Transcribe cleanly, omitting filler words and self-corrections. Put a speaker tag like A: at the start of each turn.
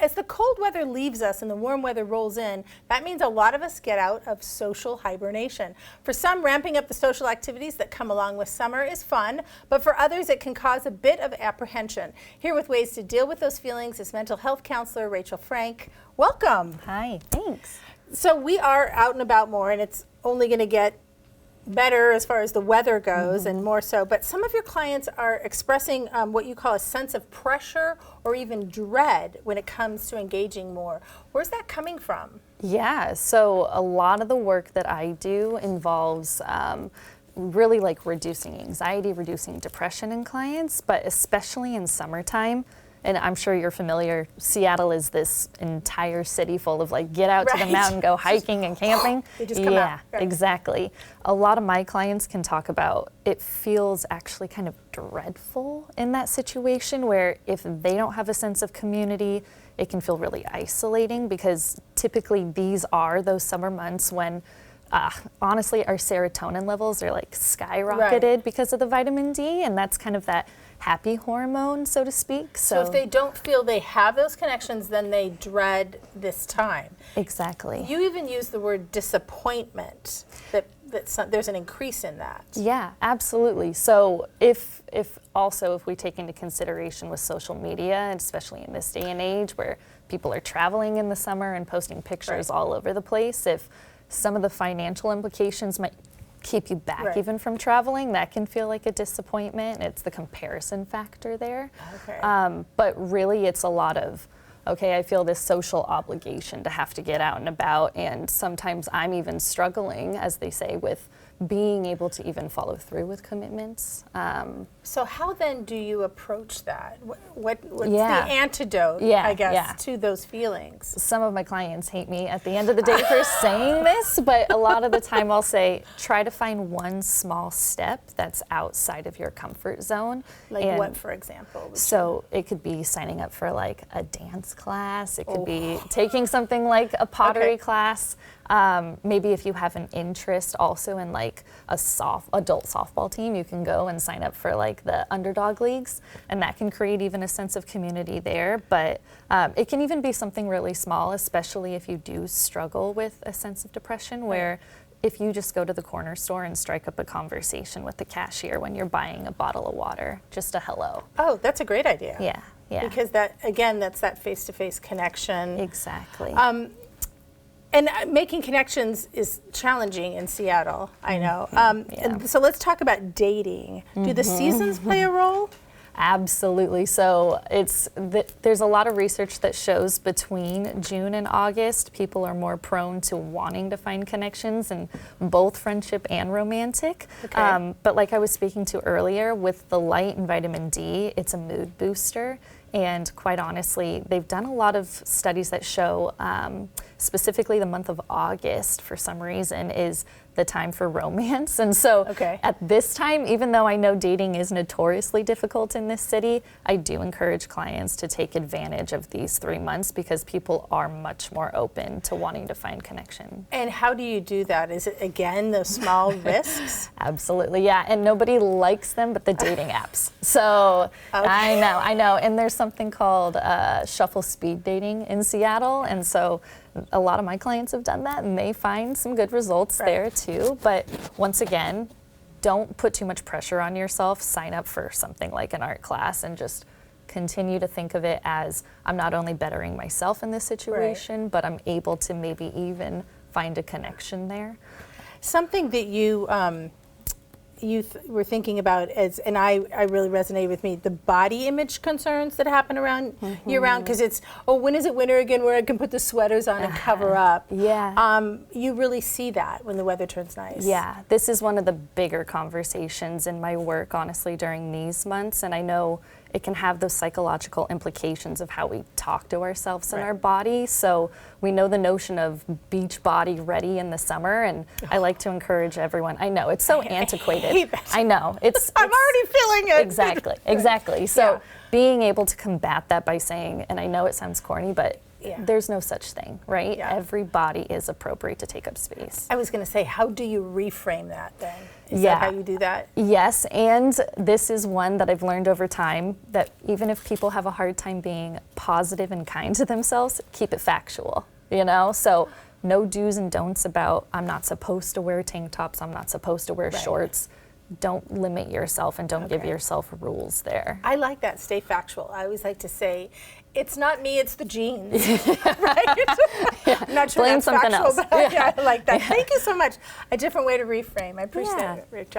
A: As the cold weather leaves us and the warm weather rolls in, that means a lot of us get out of social hibernation. For some, ramping up the social activities that come along with summer is fun, but for others it can cause a bit of apprehension. Here with ways to deal with those feelings is mental health counselor Rachel Frank. Welcome.
B: Hi, thanks.
A: So we are out and about more, and it's only going to get better as far as the weather goes, and more so, but some of your clients are expressing what you call a sense of pressure or even dread when it comes to engaging more. Where's that coming from?
B: Yeah, so a lot of the work that I do involves really like reducing anxiety, reducing depression in clients, but especially in summertime. And I'm sure you're familiar, Seattle is this entire city full of like, get out to the mountain, go hiking and camping.
A: They just come out.
B: Yeah, exactly. A lot of my clients can talk about it feels actually kind of dreadful in that situation where if they don't have a sense of community, it can feel really isolating because typically these are those summer months when honestly our serotonin levels are like skyrocketed because of the vitamin D, and that's kind of that happy hormone, so to speak.
A: So if they don't feel they have those connections, then they dread this time.
B: Exactly.
A: You even use the word disappointment, that there's an increase in that.
B: Yeah, absolutely. So if we take into consideration with social media, and especially in this day and age where people are traveling in the summer and posting pictures all over the place, if some of the financial implications might keep you back even from traveling, that can feel like a disappointment. It's the comparison factor there. Okay. But really it's a lot of, okay, I feel this social obligation to have to get out and about, and sometimes I'm even struggling, as they say, with being able to even follow through with commitments.
A: So how then do you approach that? What's the antidote, I guess, to those feelings?
B: Some of my clients hate me at the end of the day for saying this, but a lot of the time I'll say, try to find one small step that's outside of your comfort zone.
A: Like what, for example?
B: So it could be signing up for like a dance class. It could be taking something like a pottery class. Maybe if you have an interest also in like a adult softball team, you can go and sign up for like the underdog leagues, and that can create even a sense of community there. But it can even be something really small, especially if you do struggle with a sense of depression, where if you just go to the corner store and strike up a conversation with the cashier when you're buying a bottle of water, just a hello.
A: Oh, that's a great idea.
B: Yeah, yeah.
A: Because that, again, that's that face-to-face connection.
B: Exactly.
A: And making connections is challenging in Seattle, I know. And so let's talk about dating. Do the seasons play a role?
B: Absolutely. So there's a lot of research that shows between June and August, people are more prone to wanting to find connections in both friendship and romantic. Okay. But like I was speaking to earlier, with the light and vitamin D, it's a mood booster. And quite honestly, they've done a lot of studies that show specifically the month of August, for some reason, is the time for romance. And so at this time, even though I know dating is notoriously difficult in this city, I do encourage clients to take advantage of these 3 months because people are much more open to wanting to find connection.
A: And how do you do that? Is it, again, those small risks?
B: Absolutely, yeah. And nobody likes them but the dating apps. So I know. And there's something called shuffle speed dating in Seattle. And so a lot of my clients have done that and they find some good results there too. But once again, don't put too much pressure on yourself. Sign up for something like an art class and just continue to think of it as, I'm not only bettering myself in this situation, but I'm able to maybe even find a connection there. Something
A: that you were thinking about and I really resonated with me, the body image concerns that happen around year-round, because it's, when is it winter again where I can put the sweaters on and cover up? You really see that when the weather turns nice.
B: Yeah, this is one of the bigger conversations in my work, honestly, during these months, and I know it can have those psychological implications of how we talk to ourselves in our body. So we know the notion of beach body ready in the summer, and I like to encourage everyone. I know, it's so antiquated. I know.
A: I'm already feeling it.
B: Exactly. So being able to combat that by saying, and I know it sounds corny, but
A: Yeah.
B: there's no such thing, right?
A: Yeah.
B: Every body is appropriate to take up space.
A: I was going to say, how do you reframe that then? Is
B: Yeah.
A: that how you do that?
B: Yes, and this is one that I've learned over time, that even if people have a hard time being positive and kind to themselves, keep it factual, you know? So no do's and don'ts about, I'm not supposed to wear tank tops, I'm not supposed to wear
A: Right.
B: shorts. Don't limit yourself and don't give
A: Okay.
B: yourself rules there.
A: I like that. Stay factual. I always like to say, it's not me, it's the genes. Right? I'm not sure
B: Blame
A: that's
B: something
A: factual,
B: else.
A: but yeah, I like that. Thank you so much. A different way to reframe. I appreciate
B: Yeah.
A: it, Rachel.